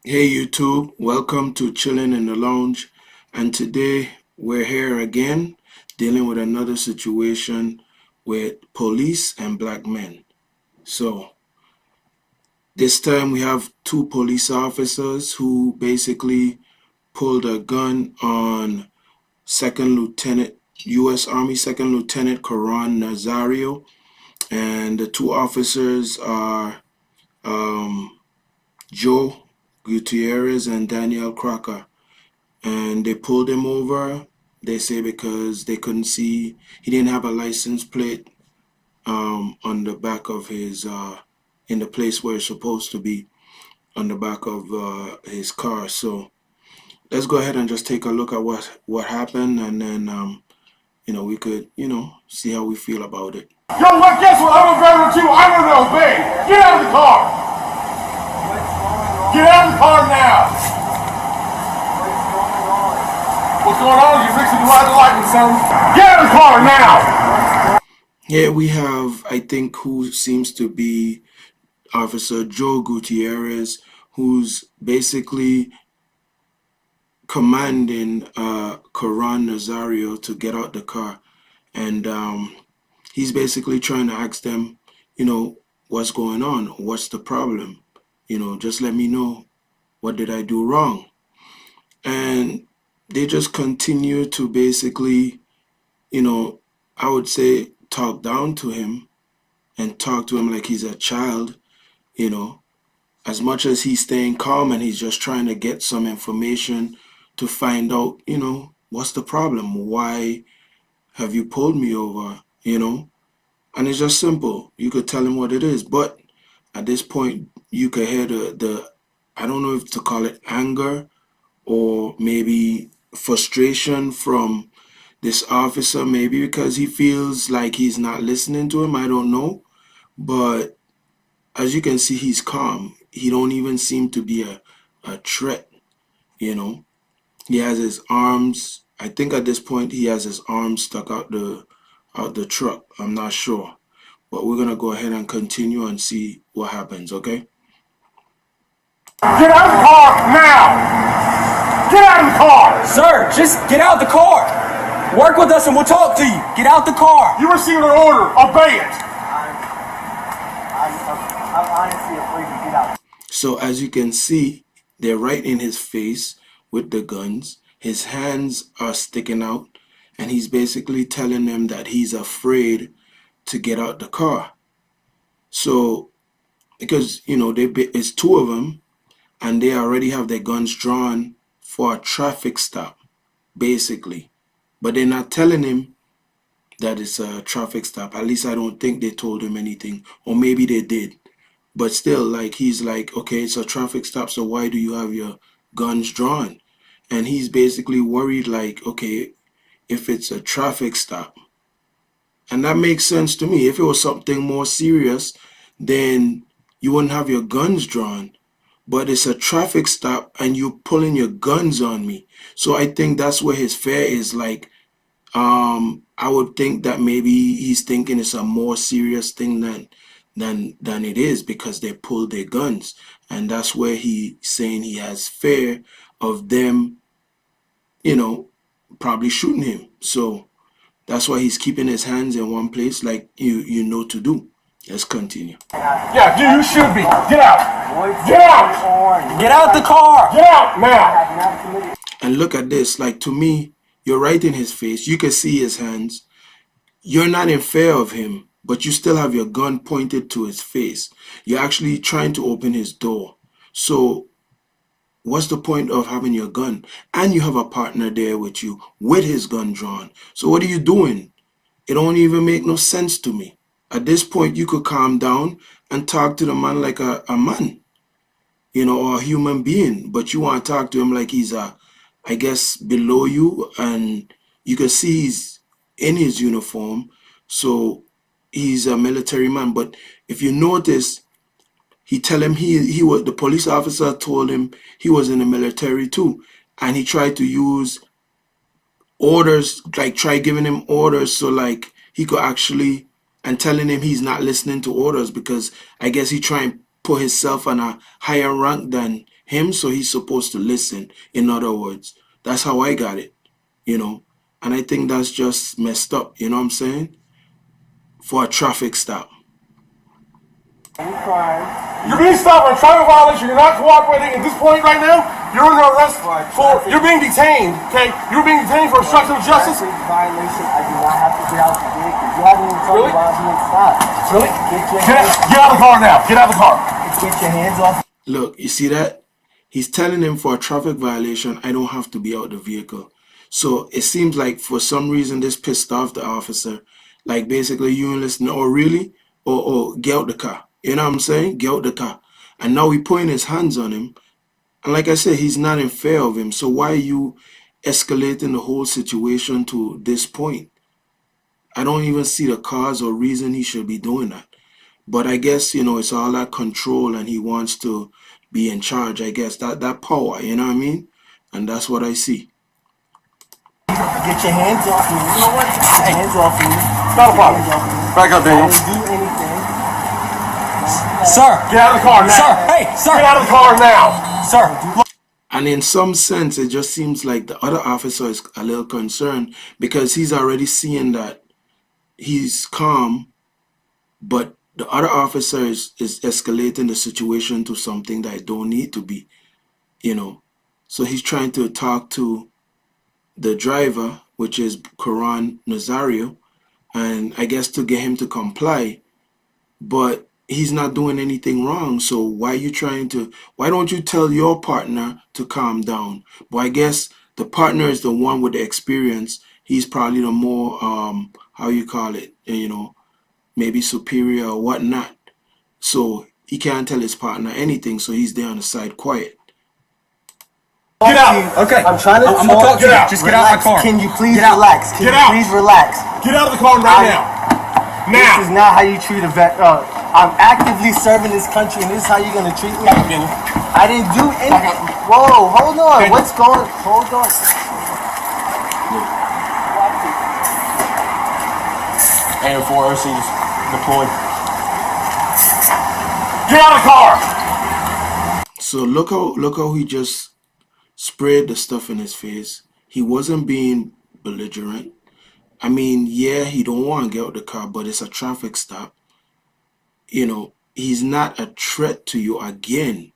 Hey YouTube, welcome to Chillin in the Lounge. And today we're here again dealing with another situation with police and black men. So this time we have two police officers who basically pulled a gun on Second Lieutenant U.S. Army Second Lieutenant Caron Nazario, and the two officers are Joe Gutierrez and Daniel Crocker. And they pulled him over. They say because they couldn't see, he didn't have a license plate on the back of his in the place where it's supposed to be on the back of his car. So let's go ahead and just take a look at what happened, and then we could see how we feel about it. Yo, what? Guess what? I'm a veteran too. I don't know, babe. Get out of the car. Get out of the car now. What's going on? You fixing to ride the lightning, son? Get out of the car now. Here we have, I think, who seems to be Officer Joe Gutierrez, who's basically commanding Caron Nazario to get out the car. And he's basically trying to ask them, what's going on? What's the problem? Just let me know. What did I do wrong? And they just continue to basically, I would say, talk down to him and talk to him like he's a child, as much as he's staying calm and he's just trying to get some information to find out, what's the problem? Why have you pulled me over? And it's just simple. You could tell him what it is. But at this point, you could hear the I don't know if to call it anger or maybe frustration from this officer, maybe because he feels like he's not listening to him. I don't know. But as you can see, he's calm. He don't even seem to be a threat, He has his arms. I think at this point he has his arms stuck out the truck. I'm not sure. But we're gonna go ahead and continue and see what happens, okay? Get out of the car now. Get out of the car. Sir, just get out the car. Work with us and we'll talk to you. Get out the car. You received an order. Obey it. I'm honestly afraid to get out. So as you can see, they're right in his face with the guns. His hands are sticking out, and he's basically telling them that he's afraid to get out the car. So because it's two of them, and they already have their guns drawn for a traffic stop, basically. But they're not telling him that it's a traffic stop. At least I don't think they told him anything, or maybe they did. But still, like, he's like, okay, it's a traffic stop, so why do you have your guns drawn? And he's basically worried, like, okay, if it's a traffic stop. And that makes sense to me. If it was something more serious, then you wouldn't have your guns drawn. But it's a traffic stop and you pulling your guns on me. So I think that's where his fear is. Like, I would think that maybe he's thinking it's a more serious thing than it is, because they pulled their guns. And that's where he's saying he has fear of them, probably shooting him. So that's why he's keeping his hands in one place, like you know to do. Let's continue. Yeah, you should be. Get out. Get out. Get out the car. Get out now. And look at this. Like, to me, you're right in his face. You can see his hands. You're not in fear of him, but you still have your gun pointed to his face. You're actually trying to open his door. So what's the point of having your gun? And you have a partner there with you with his gun drawn. So what are you doing? It don't even make no sense to me. At this point, you could calm down and talk to the man like a man, or a human being. But you want to talk to him like he's I guess, below you. And you can see he's in his uniform. So he's a military man. But if you notice, he tell him he was, the police officer told him he was in the military too. And he tried to use orders, like try giving him orders so like he could actually, and telling him he's not listening to orders, because I guess he try and put himself on a higher rank than him, so he's supposed to listen. In other words, that's how I got it, you know. And I think that's just messed up, you know what I'm saying? For a traffic stop. You're being stopped for a traffic violation. You're not cooperating at this point right now. You're under arrest for. You're being detained. Okay, you're being detained for obstruction of justice. Traffic violation. I do not have to get out the vehicle. You haven't even told me why I'm being stopped. Really? Get Get out of the car now. Get out of the car. your hands off. Look, you see that? He's telling him for a traffic violation, I don't have to be out the vehicle. So it seems like for some reason this pissed off the officer. Like basically you ain't listening, or really? Or get out the car. You know what I'm saying? Get out the car. And now he putting his hands on him. And like I said, he's not in fear of him. So why are you escalating the whole situation to this point? I don't even see the cause or reason he should be doing that. But I guess, you know, it's all that control and he wants to be in charge, I guess. That power, you know what I mean? And that's what I see. Get your hands off me. You know what? Get your hands off me. Not a problem. Back up, I Daniel. didn't do anything. Sir. Get out of the car now. Sir. Hey, sir. Get out of the car now. Sir. And in some sense, it just seems like the other officer is a little concerned because he's already seeing that he's calm, but the other officer is escalating the situation to something that it don't need to be, you know. So he's trying to talk to the driver, which is Caron Nazario, and I guess to get him to comply, but he's not doing anything wrong. So why don't you tell your partner to calm down? But I guess the partner is the one with the experience. He's probably the more how you call it, you know, maybe superior or whatnot. So he can't tell his partner anything, so he's there on the side quiet. Get out. Okay. I'm trying to I'm gonna talk to you. out. Just get out of my car. Can you please Get out. relax? Can Get you out. please relax? Get out of the car right now. This is not how you treat a vet. I'm actively serving this country, and this is how you're gonna treat me. Daniel. I didn't do anything. Whoa, hold on. Daniel. What's going? Hold on. And 4 OCs deployed. Get out of the car. So look how he just sprayed the stuff in his face. He wasn't being belligerent. I mean, yeah, he don't want to get out the car, but it's a traffic stop. You know, he's not a threat to you again,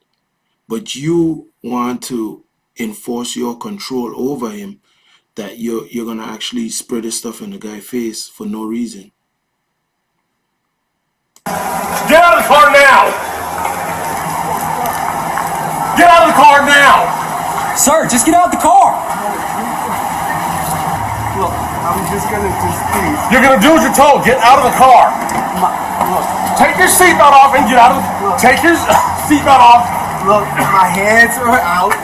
but you want to enforce your control over him, that you're gonna actually spray the stuff in the guy's face for no reason. Get out of the car now. Get out of the car now. Sir, just get out of the car. Look, I'm just gonna please. You're gonna do what you're told. Get out of the car. Look, Take your seatbelt off and get out of the. Take your seatbelt off. look, my hands are out.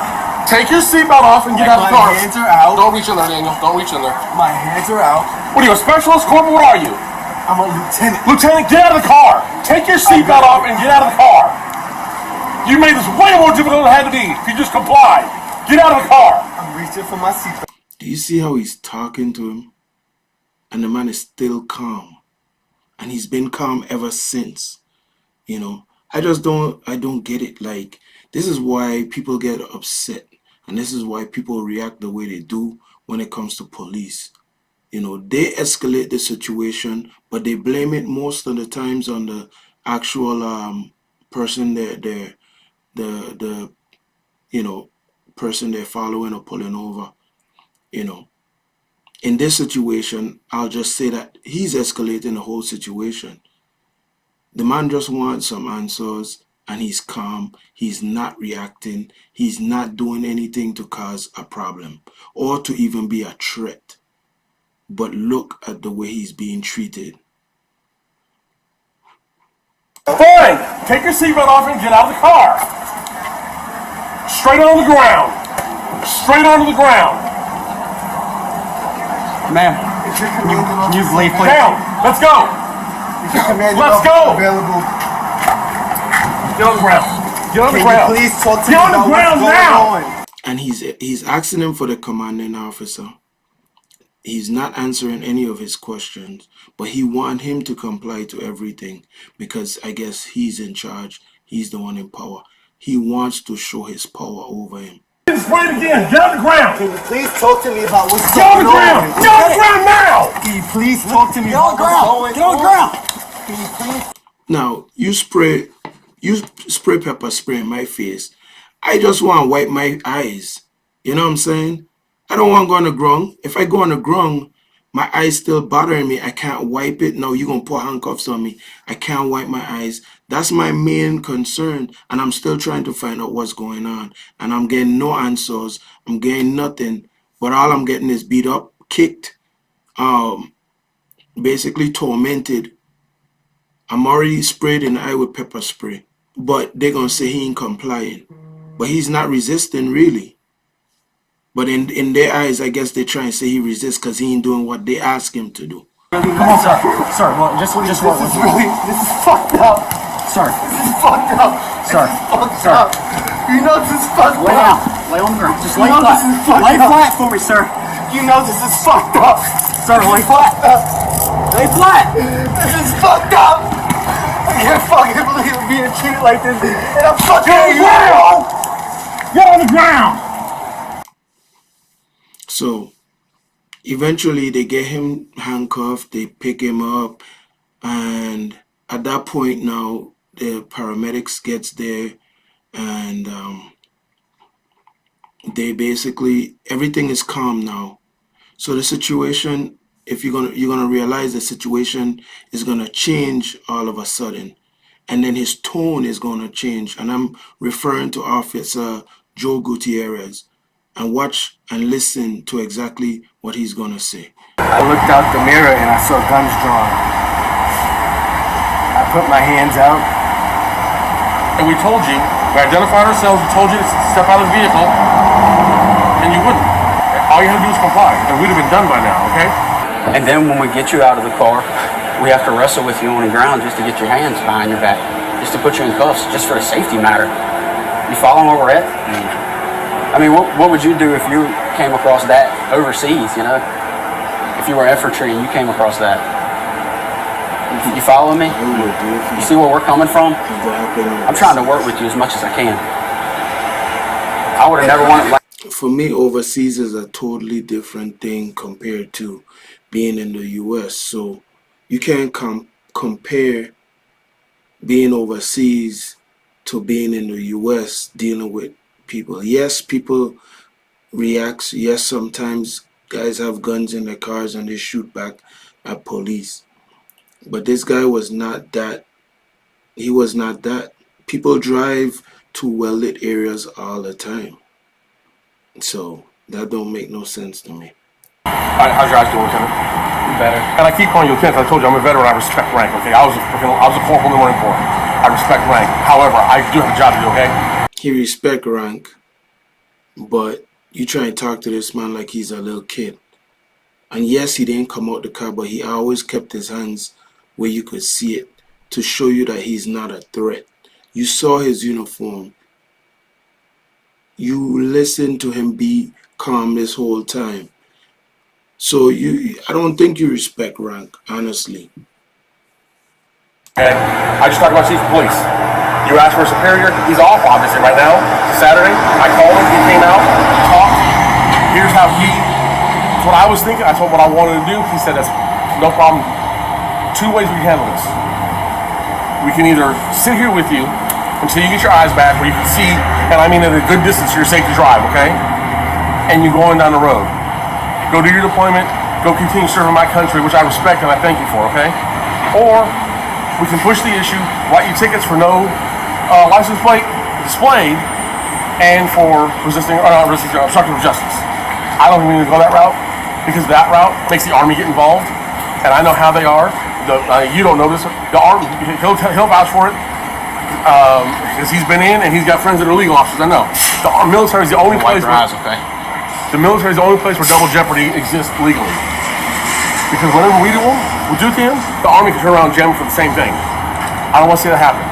Take your seatbelt off and get out of the car. My hands are out. Don't reach in there, Daniel. Don't reach in there. My hands are out. What are you, a specialist, corporal? What are you? I'm a lieutenant. Lieutenant, get out of the car. Take your seatbelt off and get out of the car. You made this way more difficult than it had to be. If you just comply, get out of the car. I'm reaching for my seatbelt. Do you see how he's talking to him? And the man is still calm. And he's been calm ever since. You know, I don't get it. Like, this is why people get upset. And this is why people react the way they do when it comes to police. You know, they escalate the situation, but they blame it most of the times on the actual person the you know, person they're following or pulling over. You know, in this situation, I'll just say that he's escalating the whole situation. The man just wants some answers and he's calm. He's not reacting. He's not doing anything to cause a problem or to even be a threat. But look at the way he's being treated. Fine. Take your seatbelt off and get out of the car. Straight on the ground. Straight onto the ground. Ma'am, you leave, please. Down. Let's go. Let's go. Available. Get on the ground. Get on the Can ground. you please talk to Get me on the about ground what's now. going on? And he's asking him for the commanding officer. He's not answering any of his questions, but he wants him to comply to everything because I guess he's in charge. He's the one in power. he wants to show his power over him. Spray it again. Get on the ground. Can you please talk to me about what's Get on going the ground. on? Get on the ground now. Can you please talk to me Get on about the what's ground. going Get on the on? ground. Can you please? Now, you spray pepper spray in my face. I just want to wipe my eyes. You know what I'm saying? I don't want to go on the ground. If I go on the ground, my eyes still bothering me. I can't wipe it. No, you're going to put handcuffs on me. I can't wipe my eyes. That's my main concern. And I'm still trying to find out what's going on. And I'm getting no answers. I'm getting nothing. But all I'm getting is beat up, kicked, basically tormented. I'm already sprayed in the eye with pepper spray. But they're going to say he ain't complying. But he's not resisting, really. But in their eyes, I guess they try and say he resists because he ain't doing what they ask him to do. Come on, sir. Sir, well, just This what? is fucked up. Sir, This is fucked up. Sir. This is fucked Sir. up. You know this is fucked lay up. down. Lay on the ground. Just You lay know flat. this is fucked Lay up. flat for me, sir. You know this is fucked up. Sir, lay flat. Lay flat. This is fucked up. I can't fucking believe I'm being treated like this. And I'm fucking Get on the ground. So eventually they get him handcuffed, they pick him up, and at that point now the paramedics gets there, and they basically, everything is calm now. So the situation, if you're gonna realize the situation is gonna change all of a sudden, and then his tone is gonna change. And I'm referring to Officer Joe Gutierrez. And watch and listen to exactly what he's gonna say. I looked out the mirror and I saw guns drawn. I put my hands out. And we told you, we identified ourselves, we told you to step out of the vehicle, and you wouldn't. All you had to do was comply, and we'd have been done by now, okay? And then when we get you out of the car, we have to wrestle with you on the ground just to get your hands behind your back, just to put you in cuffs, just for a safety matter. You following where we're at? I mean, what would you do if you came across that overseas, you know? If you were infantry and you came across that. You follow me? You see where we're coming from? I'm trying to work with you as much as I can. I would have never wanted... For me, overseas is a totally different thing compared to being in the US. So you can't compare being overseas to being in the US dealing with people. Yes, people react. Yes, sometimes guys have guns in their cars and they shoot back at police. But this guy was not that. He was not that. People drive to well-lit areas all the time. So that don't make no sense to me. How's your eyes doing, Lieutenant? Better. And I keep calling you Lieutenant. I told you I'm a veteran. I respect rank, okay? I was a corporal in the Marine Corps. I respect rank. However, I do have a job to do, okay? He respect rank, but you try and talk to this man like he's a little kid. And yes, he didn't come out the car, but he always kept his hands where you could see it to show you that he's not a threat. You saw his uniform. You listened to him be calm this whole time. So I don't think you respect rank, honestly. Okay? I just talked about Chief of Police. You asked for a superior. He's off, obviously, right now. It's Saturday. I called him. He came out. We talked. Here's how that's what I was thinking. I told him what I wanted to do. He said, that's no problem. Two ways we can handle this. We can either sit here with you until you get your eyes back where you can see, and I mean at a good distance so you're safe to drive, okay? And you're going down the road. Go do your deployment. Go continue serving my country, which I respect and I thank you for, okay? Or we can push the issue, write you tickets for no license plate displayed, and for obstruction of justice. I don't even go that route because that route makes the Army get involved, and I know how they are. You don't know this. The Army, he'll vouch for it because he's been in and he's got friends that are legal officers. I know. The military is the only place. The military is the only place where double jeopardy exists legally. Because whenever we do to him, the Army can turn around and jam him for the same thing. I don't want to see that happen.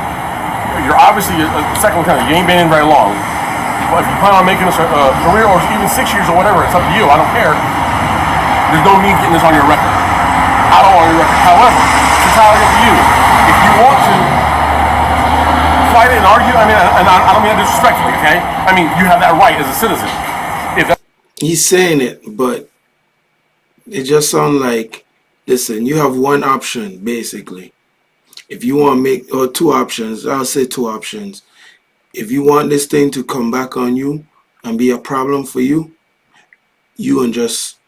You're obviously a second lieutenant. You ain't been in very long. But if you plan on making this a career or even 6 years or whatever, it's up to you. I don't care. There's no need getting this on your record. I don't want your record. However, it's entirely up to you. If you want to fly fight it and argue. I mean, and I don't mean that disrespectfully, okay? I mean, you have that right as a citizen. If that, He's saying it, but it just sounds like, listen, you have one option basically. If you want to make, or two options, I'll say two options. If you want this thing to come back on you and be a problem for you, you and just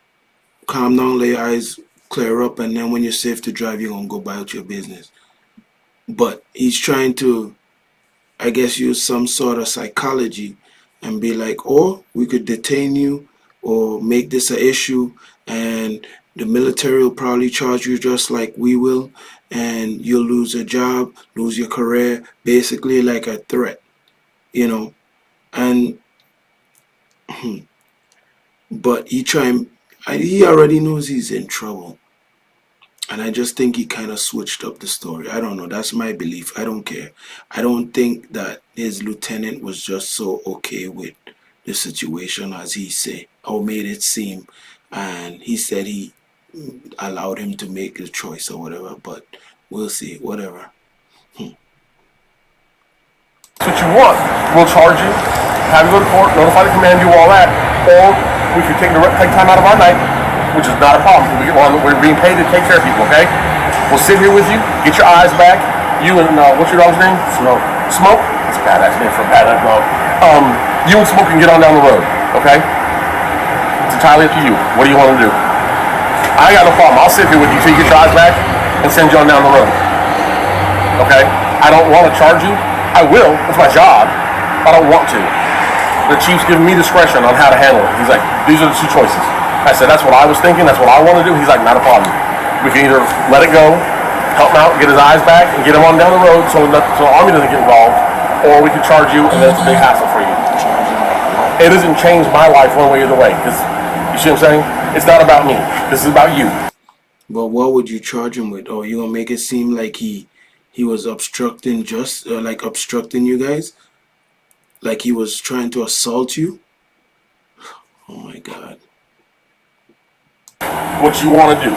calm down, let your eyes clear up, and then when you're safe to drive, you're gonna go about your business. But he's trying to, I guess, use some sort of psychology and be like, oh, we could detain you or make this an issue, and the military will probably charge you just like we will, and you'll lose a job, lose your career, basically like a threat, you know. And but he already knows he's in trouble. And I just think he kind of switched up the story. I don't know. That's my belief. I don't care. I don't think that his lieutenant was just so okay with the situation as he said, or made it seem. And he said he allowed him to make the choice or whatever. But we'll see. Whatever. That's what you want. We'll charge you, have you go to court, notify the command, do all that, or we could take time out of our night, which is not a problem. We're being paid to take care of people, okay? We'll sit here with you, get your eyes back. You and what's your dog's name? Smoke. Smoke? It's a badass name for a badass dog. You and Smoke can get on down the road, okay? It's entirely up to you. What do you want to do? I got no problem. I'll sit here with you till you get your eyes back and send you on down the road. Okay? I don't want to charge you. I will. It's my job. I don't want to. The chief's giving me discretion on how to handle it. He's like, these are the two choices. I said, that's what I was thinking. That's what I want to do. He's like, not a problem. We can either let it go, help him out, get his eyes back, and get him on down the road so the Army doesn't get involved, or we can charge you, and then it's a big hassle for you. It doesn't change my life one way or the way. Because, you see what I'm saying? It's not about me. This is about you. But what would you charge him with? Or you gonna make it seem like he was obstructing obstructing you guys? Like he was trying to assault you? Oh my God. What you want to do.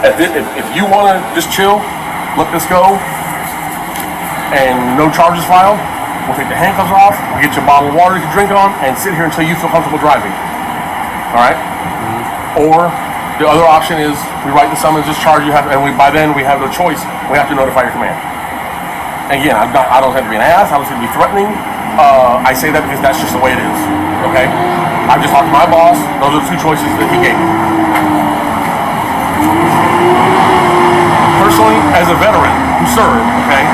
If you want to just chill, let this go, and no charges filed, we'll take the handcuffs off, we'll get you a bottle of water you can drink on, and sit here until you feel comfortable driving. Alright? Or the other option is we write the summons, discharge you, by then we have no choice. We have to notify your command. And again, I don't have to be an ass. I don't have to be threatening. I say that because that's just the way it is. Okay? I just talked to my boss. Those are the two choices that he gave me. Personally, as a veteran who served, okay,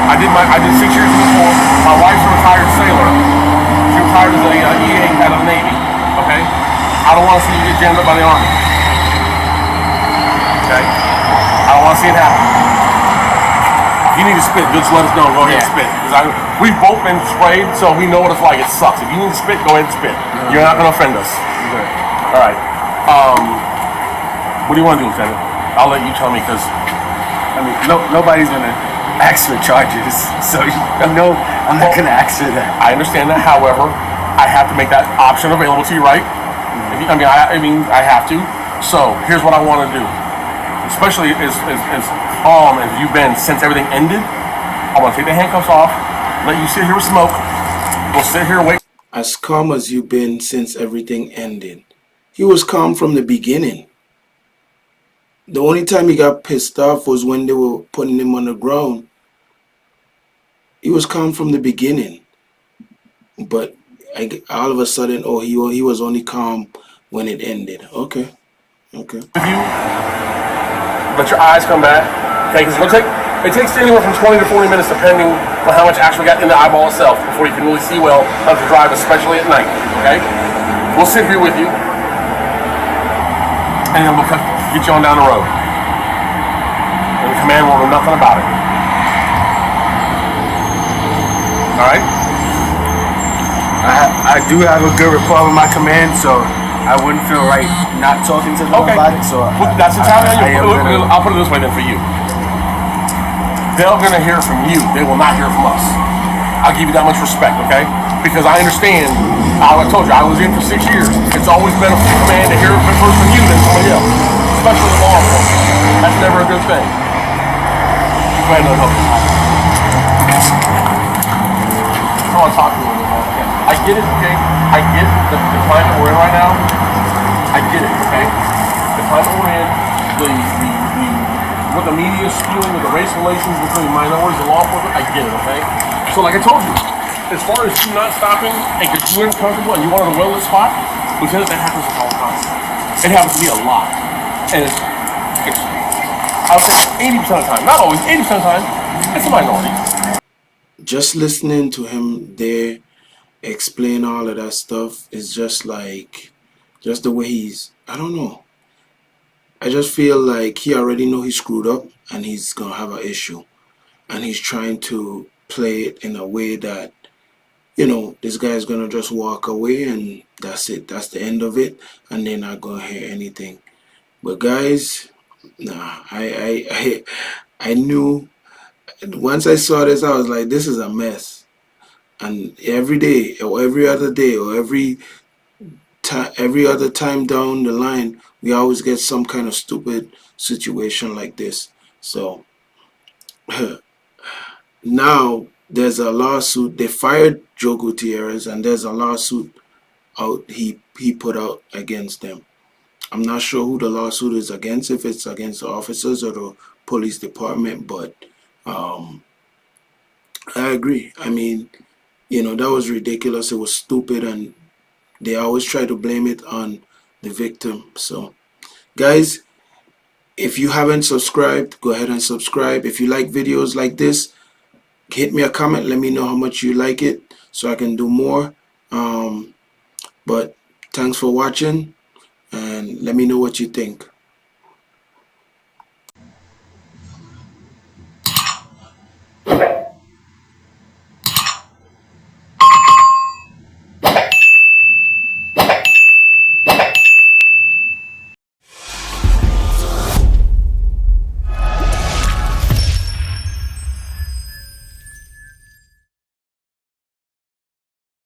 I did 6 years in the Corps. My wife's a retired sailor. She retired as a EA out of the Navy. Okay? I don't want to see you get jammed up by the Army. Okay? I don't want to see it happen. If you need to spit, just let us know. Go ahead and spit. Because we've both been sprayed, so we know what it's like. It sucks. If you need to spit, go ahead and spit. You're not going to offend us. Okay. All right. What do you want to do, Lieutenant? I'll let you tell me, because I mean, nobody's gonna ask for charges, so I'm not gonna ask for that. I understand that. However, I have to make that option available to you, right? I have to. So here's what I want to do. Especially as calm as you've been since everything ended, I want to take the handcuffs off, let you sit here with Smoke. We'll sit here and wait. As calm as you've been since everything ended. He was calm from the beginning. The only time he got pissed off was when they were putting him on the ground. He was calm from the beginning. But all of a sudden, he was only calm when it ended. Okay. With you, let your eyes come back. Okay, because it takes anywhere from 20 to 40 minutes depending on how much actually got in the eyeball itself before you can really see well how to drive, especially at night. Okay? We'll sit here with you, and then we'll get you on down the road. And the command will know nothing about it. Alright? I do have a good rapport with my command, so I wouldn't feel right not talking to them about it. So that's entirely on you. I'll put it this way then for you. They're going to hear from you. They will not hear from us. I'll give you that much respect, okay? Because I understand, I told you, I was in for 6 years. It's always better for the command to hear it first from you than somebody else, especially the law enforcement. That's never a good thing. Go ahead and help you. want to talk to him anymore. I get it, okay? I get the climate we're in right now. I get it, okay? The climate we're in, the what the media is spewing with the race relations between minorities and law enforcement, I get it, okay? So like I told you, as far as you not stopping and because you're uncomfortable and you want to well this spot, Lieutenant, that happens all the time. It happens to me a lot. And I would say 80% of the time, not always, 80% of the time, it's a minority. Just listening to him there explain all of that stuff is just like, just the way he's, I don't know. I just feel like he already know he screwed up and he's gonna have an issue. And he's trying to play it in a way that, you know, this guy's gonna just walk away and that's it. That's the end of it. And they're not gonna hear anything. But guys, nah, I knew once I saw this, I was like, this is a mess. And every day or every other day or every other time down the line, we always get some kind of stupid situation like this. So now there's a lawsuit. They fired Joe Gutierrez, and there's a lawsuit out he put out against them. I'm not sure who the lawsuit is against, if it's against the officers or the police department, but I agree. I mean, you know, that was ridiculous. It was stupid, and they always try to blame it on the victim. So, guys, if you haven't subscribed, go ahead and subscribe. If you like videos like this, hit me a comment. Let me know how much you like it so I can do more. But thanks for watching, and let me know what you think.